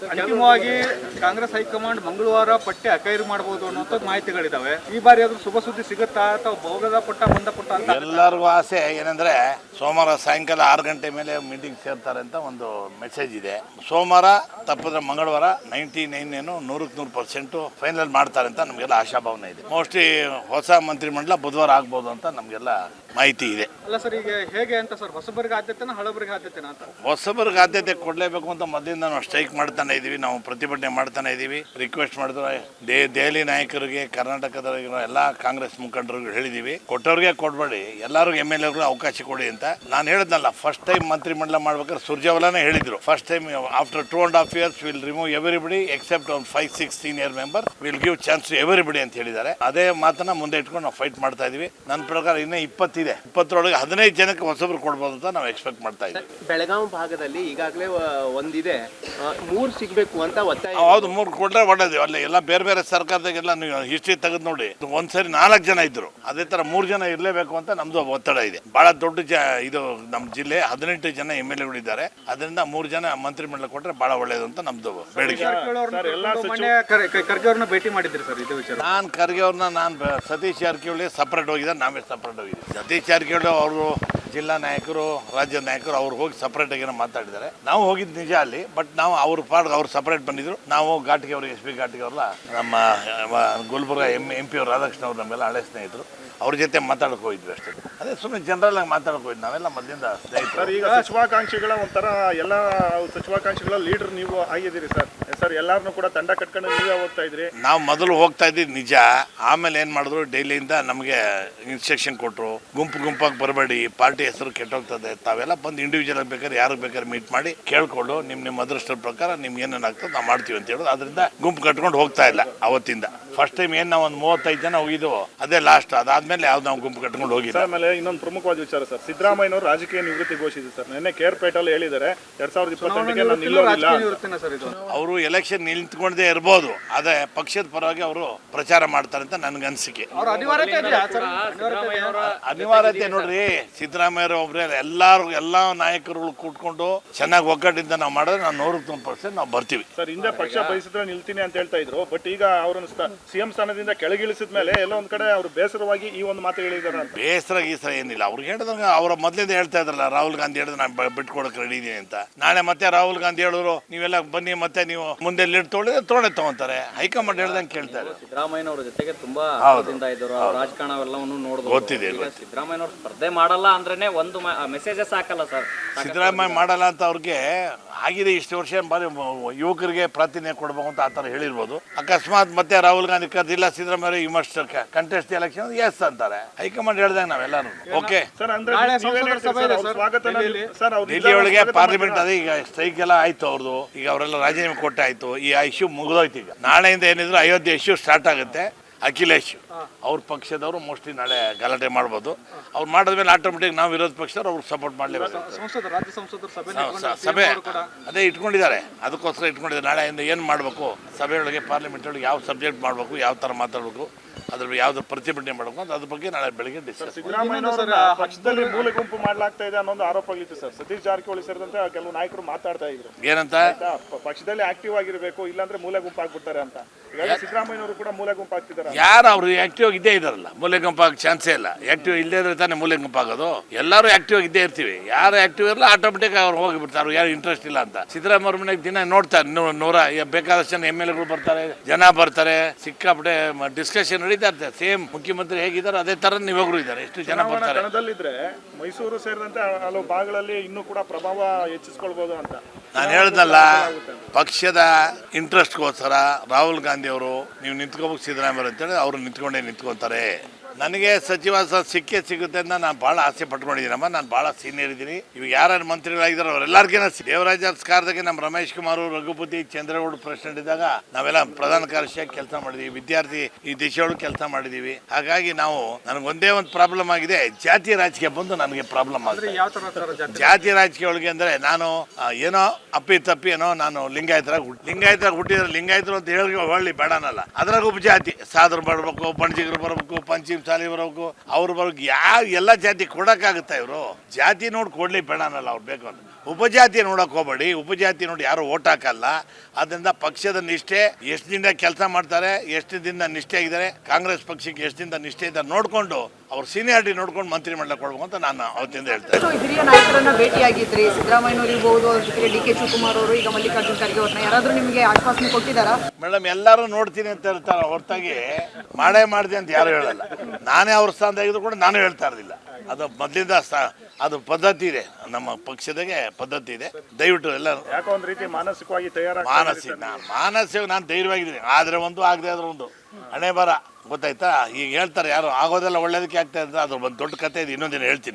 ಅಂತಿಮವಾಗಿ ಕಾಂಗ್ರೆಸ್ ಹೈಕಮಾಂಡ್ ಮಂಗಳವಾರ ಪಟ್ಟಿ ಅಖೈರು ಮಾಡಬಹುದು ಅನ್ನೋ ಮಾಹಿತಿಗಳಿದಾವೆ. ಈ ಬಾರಿ ಅದು ಶುಭ ಸುದ್ದಿ ಸಿಗುತ್ತಾ ಅಥವಾ ಭೋಗದ ಪಟ್ಟ ಬಂದ ಪಟ್ಟ ಅಂತ ಎಲ್ಲರಿಗೂ ಆಸೆ ಏನಂದ್ರೆ ಸೋಮವಾರ ಸಾಯಂಕಾಲ 6 ಗಂಟೆ ಮೇಲೆ ಮೀಟಿಂಗ್ ಸೇರ್ತಾರೆ ಅಂತ ಒಂದು ಮೆಸೇಜ್ ಇದೆ. ಸೋಮವಾರ ತಪ್ಪಿದ್ರೆ ಮಂಗಳವಾರ 100% ಫೈನಲ್ ಮಾಡ್ತಾರೆ ಅಂತ ನಮಗೆಲ್ಲ ಆಶಾಭಾವನೆ ಇದೆ. ಮೋಸ್ಟ್ಲಿ ಹೊಸ ಮಂತ್ರಿಮಂಡಲ ಬುಧವಾರ ಆಗ್ಬೋದು ಅಂತ ನಮಗೆಲ್ಲ ಮಾಹಿತಿ ಇದೆ. ಅಲ್ಲ ಸರ್, ಈಗ ಹೇಗೆ ಅಂತ ಸರ್, ಹೊಸಬರಿಗೆ ಆದ್ಯತೆನ ಹಳಬರಿಗೆ ಆದ್ಯತೆನ ಅಂತ? ಹೊಸಬರಿಗೆ ಆದ್ಯತೆ ಕೊಡಲೇಬೇಕು ಅಂತ ಮೊದಲಿಂದ ನಾವು ಸ್ಟ್ರೈಕ್ ಮಾಡ್ತಾನೆ ಇದೀವಿ, ನಾವು ಪ್ರತಿಭಟನೆ ಮಾಡ್ತಾನೆ ಇದೀವಿ. ರಿಕ್ವೆಸ್ಟ್ ಮಾಡಿದ್ರೆ ದೆಹಲಿ ನಾಯಕರಿಗೆ, ಕರ್ನಾಟಕದ ಎಲ್ಲ ಕಾಂಗ್ರೆಸ್ ಮುಖಂಡರಿಗೆ ಹೇಳಿದೀವಿ, ಕೊಟ್ಟವ್ರಿಗೆ ಕೊಡ್ಬೇಡಿ, ಎಲ್ಲರಿಗೂ MLA ಅವಕಾಶ ಕೊಡಿ ಅಂತ. ನಾನು ಹೇಳಿದ್ನಲ್ಲ, ಫಸ್ಟ್ ಟೈಮ್ ಮಂತ್ರಿಮಂಡಲ ಮಾಡ್ಬೇಕಾದ್ರೆ ಸುರ್ಜೇವಾಲಾನೇ ಹೇಳಿದ್ರು, first time after 2.5 years will remove everybody except ಒಂದು 5-6 senior member, will give chance to everybody ಅಂತ ಹೇಳಿದ್ದಾರೆ. ಅದೇ ಮಾತನ್ನ ಮುಂದೆ ಇಟ್ಕೊಂಡು ನಾವು ಫೈಟ್ ಮಾಡ್ತಾ ಇದೀವಿ. ನನ್ನ ಪ್ರಕಾರ ಇನ್ನೂ 20 ಇದೆ, 20ರೊಳಗೆ 15 ಜನಕ್ಕೆ ಹೊಸಬ್ರು ಕೊಡ್ಬೋದು ಅಂತ ನಾವು ಎಕ್ಸ್ಪೆಕ್ಟ್ ಮಾಡ್ತಾ ಇದ್ದೀವಿ. ಬೆಳಗಾವಿ ಭಾಗದಲ್ಲಿ ಈಗಾಗಲೇ ಒಂದಿದೆ, 3 ಸಿಗಬೇಕು ಅಂತ ಒತ್ತಾಯ. ಹೌದು, 3 ಕೊಟ್ರೆ ಒಳ್ಳೇದು. ಅಲ್ಲಿ ಎಲ್ಲ ಬೇರೆ ಬೇರೆ ಸರ್ಕಾರದಾಗೆಲ್ಲ ನೀವು ಹಿಸ್ಟ್ರಿ ತೆಗೆದು ನೋಡಿ, ಒಂದ್ಸರಿ 4 ಜನ ಇದ್ರು, ಅದೇ ತರ 3 ಜನ ಇರಲೇಬೇಕು ಅಂತ ನಮ್ದು ಒತ್ತಡ ಇದೆ. ಬಹಳ ದೊಡ್ಡ ಇದು ನಮ್ಮ ಜಿಲ್ಲೆ, 18 ಜನ MLA ಇದ್ದಾರೆ. ಅದರಿಂದ 3 ಜನ ಮಂತ್ರಿಮಂಡಲ ಕೊಟ್ರೆ ಬಹಳ ಒಳ್ಳೇದು ಅಂತ ನಮ್ದು ಬೇಡಿಕೆ. ಖರ್ಗೆ ಅವ್ರನ್ನ ಭೇಟಿ ಮಾಡಿದ್ರಿ ಸರ್ ಇದು ವಿಚಾರ? ನಾನು ಖರ್ಗೆ ಅವ್ರನ್ನ, ಸತೀಶ್ ಜಾರಕಿಹೊಳಿ ಸಪ್ರೇಟ್ ಹೋಗಿದ್ದಾರೆ, ನಾವೇ ಸಪ್ರೇಟ್ ಹೋಗಿದ್ದೀವಿ. ಸತೀಶ್ ಜಾರಕಿಹೊಳಿ ಅವರು ಜಿಲ್ಲಾ ನಾಯಕರು, ರಾಜ್ಯ ನಾಯಕರು ಅವ್ರು ಹೋಗಿ ಸಪ್ರೇಟ್ ಆಗಿ ಮಾತಾಡಿದ್ದಾರೆ. ನಾವು ಹೋಗಿದ್ದು ನಿಜ ಅಲ್ಲಿ, ಬಟ್ ನಾವು ಅವ್ರ ಪಾಡ್ ಅವ್ರು ಸಪ್ರೇಟ್ ಬಂದಿದ್ರು. ನಾವು ಘಾಟಿಗೆ ಅವರು SP ಘಾಟಿಗೆ ಅವ್ರಲ್ಲ, ನಮ್ಮ ಗುಲ್ಬರ್ಗ MP ಅವ್ರು ರಾಧಾಕೃಷ್ಣ ಅವ್ರು ನಮ್ಮೆಲ್ಲ ಹಳೆ ಸ್ನೇಹಿತರು, ಅವ್ರ ಜೊತೆ ಮಾತಾಡಕ್ ಹೋಗಿದ್ವಿ ಅಷ್ಟೇ. ಅದೇ ಸುಮ್ಮನೆ ಜನರಲ್ ಆಗಿ ಮಾತಾಡಕ್ ಹೋಗಿದ್ವಿ, ನಾವೆಲ್ಲ ಮೊದಲಿಂದ ಸ್ನೇಹಿತರು. ಈಗ ಸಚಿವಾಕಾಂಕ್ಷಿಗಳ ಒಂಥರ ಎಲ್ಲ ಸಚಿವಾಕಾಂಕ್ಷಿಗಳ ಲೀಡರ್ ನೀವು ಆಗಿದ್ದೀರಿ ಸರ್. ಎಲ್ಲಾರನ್ನೂ ಕೂಡ ತಂಡ ಕಟ್ಕೊಂಡು ನೀವೇ ಹೋಗ್ತಾ ಇದ್ರಿ. ನಾವು ಮೊದಲು ಹೋಗ್ತಾ ಇದ್ದಿದ್ದು ನಿಜ, ಆಮೇಲೆ ಏನ್ ಮಾಡಿದ್ರು, ಡೈಲಿಯಿಂದ ನಮಗೆ ಇನ್ಸ್ಟ್ರಕ್ಷನ್ ಕೊಟ್ಟರು, ಗುಂಪಾಗಿ ಬರಬೇಡಿ, ಪಾರ್ಟಿ ಹೆಸರು ಕೆಟ್ಟೋಗ್ತದೆ, ತಾವೆಲ್ಲ ಬಂದು ಇಂಡಿವಿಜುವಲ್ ಆಗಿ ಬೇಕಾದ್ರೆ ಯಾರಿಗೆ ಬೇಕಾದ್ರೆ ಮೀಟ್ ಮಾಡಿ ಕೇಳ್ಕೊಂಡು ನಿಮ್ಮ ಅದೃಷ್ಟದ ಪ್ರಕಾರ ನಿಮ್ಗೆ ಏನೇನಾಗ್ತದೆ ನಾವು ಮಾಡ್ತೀವಿ ಅಂತ ಹೇಳೋದು. ಅದರಿಂದ ಗುಂಪು ಕಟ್ಕೊಂಡು ಹೋಗ್ತಾ ಇಲ್ಲ ಅವತ್ತಿಂದ. ಫಸ್ಟ್ ಟೈಮ್ ನಾವು ಒಂದು 35 ಜನ ಹೋಗಿದ್ದು, ಅದೇ ಲಾಸ್ಟ್. ಅದಾದ್ಮೇಲೆ ಯಾವ್ದು ನಾವು ಗುಂಪು ಕಟ್ಕೊಂಡು ಹೋಗಿಲ್ಲ. ಆಮೇಲೆ ಇನ್ನೊಂದು ಪ್ರಮುಖವಾದ ವಿಚಾರ ಸರ್, ಸಿದ್ದರಾಮಯ್ಯನವರು ರಾಜಕೀಯ ನಿವೃತ್ತಿ ಘೋಷಿಸಿದೆ ಸರ್. ನಿನ್ನೆ ಕೇರ್ಪೇಟಲ್ಲಿ ಹೇಳಿದ್ದಾರೆ 2028ಕ್ಕೆ ನಾನು ನಿಲ್ಲೋದಿಲ್ಲ. ಅವರು ಎಲೆಕ್ಷನ್ ನಿಂತ್ಕೊಂಡೇ ಇರ್ಬೋದು, ಅದೇ ಪಕ್ಷದ ಪರವಾಗಿ ಅವರು ಪ್ರಚಾರ ಮಾಡ್ತಾರೆ ಅಂತ ನನ್ಗೆ ಅನಿಸಿಕೆ. ಅನಿವಾರ್ಯತೆ ನೋಡ್ರಿ, ಸಿದ್ದರಾಮಯ್ಯ ಒಬ್ರೆ ಎಲ್ಲಾ ನಾಯಕರುಗಳು ಕೂತ್ಕೊಂಡು ಚೆನ್ನಾಗಿ ಒಗ್ಗಟ್ಟಿಂದ ನಾವು ಮಾಡಿದ್ರೆ ನಾವು 100% ನಾವು ಬರ್ತೀವಿ ಸರ್. ಹಿಂದೆ ಪಕ್ಷ ಬಯಸಿದ್ರೆ ನಿಲ್ತೀನಿ ಅಂತ ಹೇಳ್ತಾ ಇದ್ರು, ಬಟ್ ಈಗ ಅವರನ್ನು CM ಸ್ಥಾನದಿಂದ ಕೆಳಗಿಳಿಸಿದ ಮೇಲೆ ಎಲ್ಲ ಒಂದ್ ಕಡೆ ಅವರು ಬೇಸರವಾಗಿ ಈ ಒಂದು ಮಾತು ಹೇಳಿದಾರೆ ಅಂತ. ಬೇಸರ ಗೀಸರ ಏನಿಲ್ಲ, ಅವ್ರಿಗೆ ಹೇಳಿದಂಗ ಅವರ ಮೊದಲಿಂದ ಹೇಳ್ತಾ ಇದ್ರಲ್ಲ, ರಾಹುಲ್ ಗಾಂಧಿ ಹೇಳಿದ್ರೆ ನಾನು ಬಿಟ್ಕೊಡಕ್ ರೆಡಿ ಇದೀನಿ ಅಂತ. ನಾಳೆ ಮತ್ತೆ ರಾಹುಲ್ ಗಾಂಧಿ ಹೇಳಿದ್ರು ನೀವೆಲ್ಲ ಬನ್ನಿ, ಮತ್ತೆ ನೀವು ಮುಂದೆ ಲೀಡ್ ತಗೊಂತಾರೆ, ಹೈಕಮಾಂಡ್ ಹೇಳ್ದಂಗೆ ಕೇಳ್ತಾರೆ. ಸಿದ್ದರಾಮಯ್ಯನವರ ಜೊತೆಗೆ ತುಂಬಾ ರಾಜಕಾರಣವೆಲ್ಲವನ್ನು ನೋಡಬಹುದು, ಗೊತ್ತಿದೆ. ಸಿದ್ದರಾಮಯ್ಯನವರು ಸ್ಪರ್ಧೆ ಮಾಡಲ್ಲ ಅಂದ್ರೇನೆ ಒಂದು ಮೆಸೇಜಸ್ ಹಾಕಲ್ಲ ಸರ್. ಸಿದ್ದರಾಮಯ್ಯ ಮಾಡಲ್ಲ ಅಂತ ಅವ್ರಿಗೆ ಆಗಿದೆ, ಇಷ್ಟು ವರ್ಷ ಬಾರಿ ಯುವಕರಿಗೆ ಪ್ರಾತಿನಿಧ್ಯ ಕೊಡಬೇಕು ಅಂತ ಆತರ ಹೇಳಿರ್ಬೋದು. ಅಕಸ್ಮಾತ್ ಮತ್ತೆ ರಾಹುಲ್ ಗಾಂಧಿ ಕರೆದಿಲ್ಲ Siddaramaiah you must contest election ಎಸ್ ಅಂತಾರೆ, ಹೈಕಮಾಂಡ್ ಹೇಳ್ದಾಗ ನಾವೆಲ್ಲರೂ ಓಕೆ. ಡೆಲ್ಲಿ ಒಳಗೆ ಪಾರ್ಲಿಮೆಂಟ್ ಅದೇ, ಈಗ ಸ್ಟ್ರೈಕ್ ಎಲ್ಲ ಆಯ್ತು ಅವ್ರದ್ದು, ಈಗ ಅವರೆಲ್ಲ ರಾಜೀನಾಮೆ ಕೊಟ್ಟೆ ಆಯ್ತು, ಈ ಇಶ್ಯೂ ಮುಗಿದೋಯ್ತು. ಈಗ ನಾಳೆಯಿಂದ ಏನಿದ್ರು ಅಯೋಧ್ಯೆ ಇಶ್ಯೂ ಸ್ಟಾರ್ಟ್ ಆಗುತ್ತೆ. ಅಖಿಲೇಶ್ ಅವ್ರ ಪಕ್ಷದವರು ಮೋಸ್ಟ್ಲಿ ನಾಳೆ ಗಲಾಟೆ ಮಾಡ್ಬೋದು. ಅವ್ರು ಮಾಡಿದ್ಮೇಲೆ ಆಟೋಮೆಟಿಕ್ ನಾವು ವಿರೋಧ ಪಕ್ಷದವ್ರು ಅವ್ರಿಗೆ ಸಪೋರ್ಟ್ ಮಾಡಲೇಬೇಕು. ಸಭೆ ಅದೇ ಇಟ್ಕೊಂಡಿದ್ದಾರೆ, ಅದಕ್ಕೋಸ್ಕರ ಇಟ್ಕೊಂಡಿದ್ದಾರೆ. ನಾಳೆಯಿಂದ ಏನು ಮಾಡಬೇಕು, ಸಭೆಯೊಳಗೆ ಪಾರ್ಲಿಮೆಂಟ್ ಒಳಗೆ ಯಾವ ಸಬ್ಜೆಕ್ಟ್ ಮಾಡಬೇಕು, ಯಾವ ಥರ ಮಾತಾಡಬೇಕು, ಅದ್ರ ಯಾವ್ದು ಪ್ರತಿಭಟನೆ ಮಾಡಬೇಕು ಅಂತ ಅದ್ರ ಬಗ್ಗೆ ನಾಳೆ ಬೆಳಗ್ಗೆ ಡಿಸ್ಕಸ್. ಸಿದ್ದರಾಮಯ್ಯ ಪಕ್ಷದಲ್ಲಿ ಮೂಲೆ ಗುಂಪು ಮಾಡ್ಲಾಗ್ತಾ ಇದೆ ಅನ್ನೋ ಆರೋಪಗಳಿತ್ತು ಸರ್. ಸತೀಶ್ ಜಾರಕಿಹೊಳಿ ಸೇರಿದಂತೆ ಕೆಲವು ನಾಯಕರು ಮಾತಾಡ್ತಾ ಇದ್ರು, ಏನಂತ ಪಕ್ಷದಲ್ಲಿ ಆಕ್ಟಿವ್ ಆಗಿರ್ಬೇಕು, ಇಲ್ಲಾಂದ್ರೆ ಮೂಲೆ ಗುಂಪು ಆಗ್ಬಿಡ್ತಾರೆ ಅಂತ. ಸಿದ್ದರಾಮಯ್ಯನವರು ಕೂಡ ಮೂಲೆ ಗುಂಪು ಆಗ್ತಿದ್ದಾರೆ. ಯಾರು ಅವರು ಆಕ್ಟಿವ್ ಇದ್ದೇ ಇದಾರಲ್ಲ, ಮೂಲೆ ಗುಂಪು ಆಗ ಚಾನ್ಸೇ ಇಲ್ಲ. ಆಕ್ಟಿವ್ ಇಲ್ಲದೇ ಇದ್ರೆ ತಾನೇ ಮೂಲೆ ಗುಂಪು ಆಗೋದು. ಎಲ್ಲರೂ ಆಕ್ಟಿವ್ ಇದ್ದೇ ಇರ್ತೀವಿ, ಯಾರು ಆಕ್ಟಿವ್ ಇರಲ್ಲ ಆಟೋಮೆಟಿಕ್ ಅವ್ರು ಹೋಗಿಬಿಡ್ತಾರೆ, ಯಾರು ಇಂಟ್ರೆಸ್ಟ್ ಇಲ್ಲ ಅಂತ. ಸಿದ್ದರಾಮಯ್ಯ ಅವ್ರ ಮನೆಗೆ ದಿನ ನೋಡ್ತಾರೆ, 100 ಬೇಕಾದಷ್ಟು ಜನ MLA ಬರ್ತಾರೆ, ಜನ ಬರ್ತಾರೆ, ಸಿಕ್ಕಾಪಟ್ಟೆ ಡಿಸ್ಕಷನ್ ನಡೀತಾ ಇರ್ತಾರೆ. ಸೇಮ್ ಮುಖ್ಯಮಂತ್ರಿ ಹೇಗಿದ್ದಾರೆ ಅದೇ ತರ ನೀವಾಗ್ರು ಇದ್ದಾರೆ, ಎಷ್ಟು ಜನ ಬರ್ತಾರೆ. ಮೈಸೂರು ಸೇರಿದಂತೆ ಹಲವು ಭಾಗಗಳಲ್ಲಿ ಇನ್ನೂ ಕೂಡ ಪ್ರಭಾವ ಹೆಚ್ಚಿಸ್ಕೊಳ್ಬಹುದು ಅಂತ ನಾನು ಹೇಳ್ದಲ್ಲ, ಪಕ್ಷದ ಇಂಟ್ರೆಸ್ಟ್ಗೋಸ್ಕರ ರಾಹುಲ್ ಗಾಂಧಿ ಅವರು ನೀವು ನಿಂತ್ಕೋಬೇಕು ಸಿದ್ದರಾಮಯ್ಯ ಅಂತೇಳಿ ಅವರು ನಿಂತ್ಕೊಂತಾರೆ. ನನಗೆ ಸಚಿವ ಸಿಗುತ್ತೆ ಅಂತ ನಾನು ಭಾಳ ಆಸೆ ಪಟ್ಕೊಂಡಿದ್ದೀನಮ್ಮ. ನಾನು ಭಾಳ ಸೀನಿಯರ್ ಇದ್ದೀನಿ. ಇವಾಗ ಯಾರು ಮಂತ್ರಿಗಳಾಗಿದ್ದಾರೆ ಅವರೆಲ್ಲರಿಗೇನ ದೇವರಾಜ ಸರ್ಕಾರದಾಗೆ ನಮ್ಮ ರಮೇಶ್ ಕುಮಾರ್, ರಘುಪತಿ, ಚಂದ್ರಗೌಡ ಪ್ರೆಸಿಡೆಂಟ್ ಇದ್ದಾಗ ನಾವೆಲ್ಲ ಪ್ರಧಾನ ಕಾರ್ಯದರ್ಶಿಯಾಗಿ ಕೆಲಸ ಮಾಡಿದೀವಿ, ವಿದ್ಯಾರ್ಥಿ ಈ ದಿಶೆಯೊಳಗೆ ಕೆಲಸ ಮಾಡಿದೀವಿ. ಹಾಗಾಗಿ ನಾವು ನನಗೆ ಒಂದೇ ಒಂದು ಪ್ರಾಬ್ಲಮ್ ಆಗಿದೆ, ಜಾತಿ ರಾಜಕೀಯ ಬಂದು ನನಗೆ ಪ್ರಾಬ್ಲಮ್ ಆಗಿದೆ. ಜಾತಿ ರಾಜಕೀಯ ಒಳಗೆ ಅಂದರೆ ನಾನು ಏನೋ ಅಪ್ಪಿ ಏನೋ ನಾನು ಲಿಂಗಾಯತರಾಗಿ ಹುಟ್ಟಿದ್ರೆ ಲಿಂಗಾಯತರು ಅಂತ ಹೇಳಿ ಬೇಡನಲ್ಲ, ಅದ್ರಾಗ ಉಪಜಾತಿ ಸಾಧರು ಬರಬೇಕು, ಬಣಜಿಗರು ಬರಬೇಕು, ಪಂಚಿಮ ಶಾಲೆ ಬರೋಕು, ಅವ್ರು ಬರೋಕೆ ಯಾವ ಎಲ್ಲ ಜಾತಿ ಕೊಡೋಕ್ಕಾಗುತ್ತಾ? ಇವರು ಜಾತಿ ನೋಡಿ ಕೊಡ್ಲಿ ಬೇಡನಲ್ಲ, ಅವ್ರು ಬೇಕು ಅಂತ ಉಪಜಾತಿ ನೋಡೋಕೆ ಹೋಗಬೇಡಿ. ಉಪಜಾತಿ ನೋಡಿ ಯಾರು ಓಟ್ ಹಾಕಲ್ಲ. ಅದರಿಂದ ಪಕ್ಷದ ನಿಷ್ಠೆ ಎಷ್ಟು ದಿನ ಕೆಲಸ ಮಾಡ್ತಾರೆ, ಎಷ್ಟು ದಿನ ನಿಷ್ಠೆ ಆಗಿದ್ದಾರೆ, ಕಾಂಗ್ರೆಸ್ ಪಕ್ಷಕ್ಕೆ ಎಷ್ಟು ದಿನ ನಿಷ್ಠೆ ಇದ್ದಾರೆ ನೋಡಿಕೊಂಡು ಅವ್ರ ಸೀನಿಯಾರಿಟಿ ನೋಡ್ಕೊಂಡು ಮಂತ್ರಿ ಮಂಡಲ ಕೊಡ್ಬೇಕು ಅಂತ ನಾನು ಅವತ್ತಿಂದ ಹೇಳ್ತೇನೆ. ಹಿರಿಯ ನಾಯಕರನ್ನ ಭೇಟಿಯಾಗಿದ್ರಿ, ಸಿದ್ದರಾಮಯ್ಯನವರು ಇರ್ಬೋದು, ಅವ್ರ ಜೊತೆಗೆ ಡಿ ಕೆ ಶಿವಕುಮಾರ್ ಅವರು, ಈಗ ಮಲ್ಲಿಕಾರ್ಜುನ್ ಖರ್ಗೆ ಅವ್ರನ್ನ ಯಾರಾದ್ರೂ ನಿಮಗೆ ಆಶ್ವಾಸನೆ ಕೊಟ್ಟಿದ್ದಾರಾ? ಮೇಡಮ್, ಎಲ್ಲರೂ ನೋಡ್ತೀನಿ ಅಂತ ಹೇಳ್ತಾರೆ ಹೊರತಾಗಿ ಮಾಡೇ ಮಾಡಿದೆ ಅಂತ ಯಾರು ಹೇಳಲ್ಲ. ನಾನೇ ಅವ್ರ ಸ್ಥಾನದಾಗಿದ್ರು ಕೂಡ ನಾನು ಹೇಳ್ತಾ ಇರಲಿಲ್ಲ. ಅದು ಮೊದಲಿಂದ ಅದು ಪದ್ಧತಿ ಇದೆ, ನಮ್ಮ ಪಕ್ಷದಾಗೆ ಪದ್ಧತಿ ಇದೆ. ದಯವಿಟ್ಟು ಎಲ್ಲ ಯಾಕೋ ಒಂದು ರೀತಿ ಮಾನಸಿಕವಾಗಿ ಮಾನಸಿಕ ನಾನು ಧೈರ್ಯವಾಗಿದ್ದೀನಿ. ಆದರೆ ಒಂದು ಆಗದೆ ಆದ್ರೆ ಒಂದು ಹಣೆ ಬರ ಗೊತ್ತಾಯ್ತಾ. ಈಗ ಹೇಳ್ತಾರೆ ಯಾರು ಆಗೋದೆಲ್ಲ ಒಳ್ಳೇದಕ್ಕೆ ಆಗ್ತಾ ಇದ್ರೆ ಅದ್ರ ಒಂದು ದೊಡ್ಡ ಕಥೆ ಇದೆ, ಇನ್ನೊಂದಿನ ಹೇಳ್ತೀನಿ.